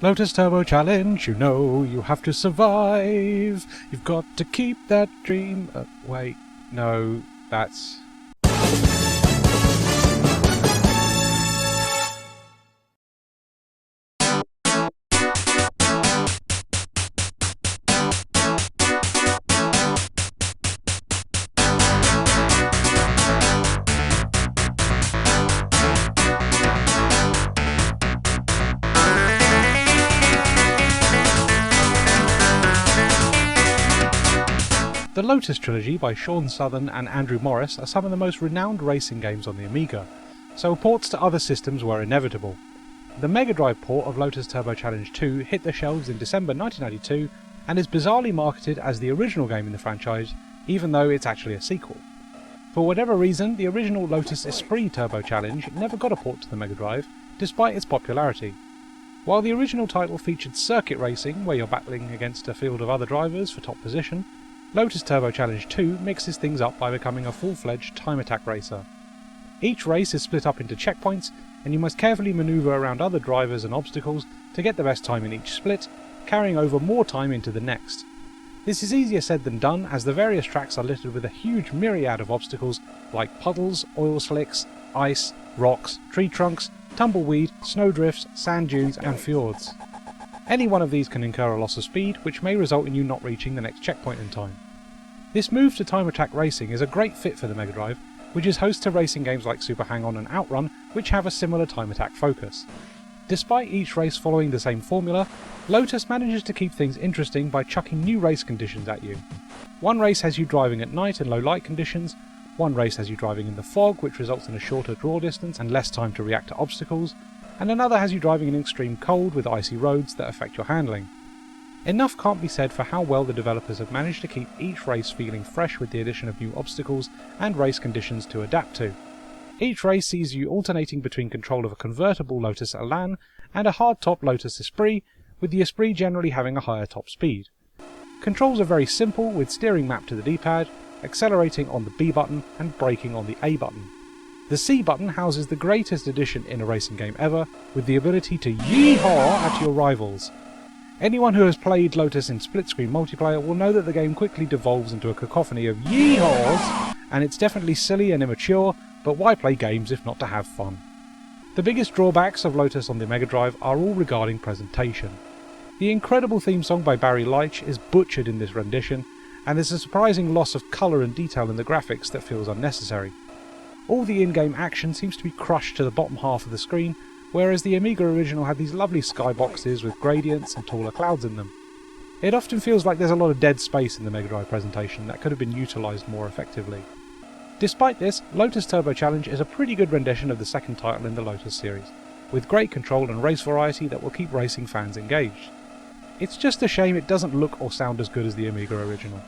Lotus Turbo Challenge, you know you have to survive. You've got to keep that dream. Wait, no, that's... The Lotus Trilogy by Shaun and Andrew Morris are some of the most renowned racing games on the Amiga, so ports to other systems were inevitable. The Mega Drive port of Lotus Turbo Challenge 2 hit the shelves in December 1992 and is bizarrely marketed as the original game in the franchise, even though it's actually a sequel. For whatever reason, the original Lotus Esprit Turbo Challenge never got a port to the Mega Drive, despite its popularity. While the original title featured circuit racing, where you're battling against a field of other drivers for top position, Lotus Turbo Challenge 2 mixes things up by becoming a full-fledged time attack racer. Each race is split up into checkpoints, and you must carefully manoeuvre around other drivers and obstacles to get the best time in each split, carrying over more time into the next. This is easier said than done, as the various tracks are littered with a huge myriad of obstacles like puddles, oil slicks, ice, rocks, tree trunks, tumbleweed, snowdrifts, sand dunes and fjords. Any one of these can incur a loss of speed, which may result in you not reaching the next checkpoint in time. This move to time attack racing is a great fit for the Mega Drive, which is host to racing games like Super Hang-On and Outrun, which have a similar time attack focus. Despite each race following the same formula, Lotus manages to keep things interesting by chucking new race conditions at you. One race has you driving at night in low light conditions, one race has you driving in the fog, which results in a shorter draw distance and less time to react to obstacles, and another has you driving in extreme cold with icy roads that affect your handling. Enough can't be said for how well the developers have managed to keep each race feeling fresh with the addition of new obstacles and race conditions to adapt to. Each race sees you alternating between control of a convertible Lotus Elan and a hardtop Lotus Esprit, with the Esprit generally having a higher top speed. Controls are very simple, with steering mapped to the D-pad, accelerating on the B button and braking on the A button. The C button houses the greatest addition in a racing game ever, with the ability to yeehaw at your rivals. Anyone who has played Lotus in split-screen multiplayer will know that the game quickly devolves into a cacophony of yeehaws, and it's definitely silly and immature, but why play games if not to have fun? The biggest drawbacks of Lotus on the Mega Drive are all regarding presentation. The incredible theme song by Barry Leitch is butchered in this rendition, and there's a surprising loss of colour and detail in the graphics that feels unnecessary. All the in-game action seems to be crushed to the bottom half of the screen, whereas the Amiga original had these lovely skyboxes with gradients and taller clouds in them. It often feels like there's a lot of dead space in the Mega Drive presentation that could have been utilised more effectively. Despite this, Lotus Turbo Challenge is a pretty good rendition of the second title in the Lotus series, with great control and race variety that will keep racing fans engaged. It's just a shame it doesn't look or sound as good as the Amiga original.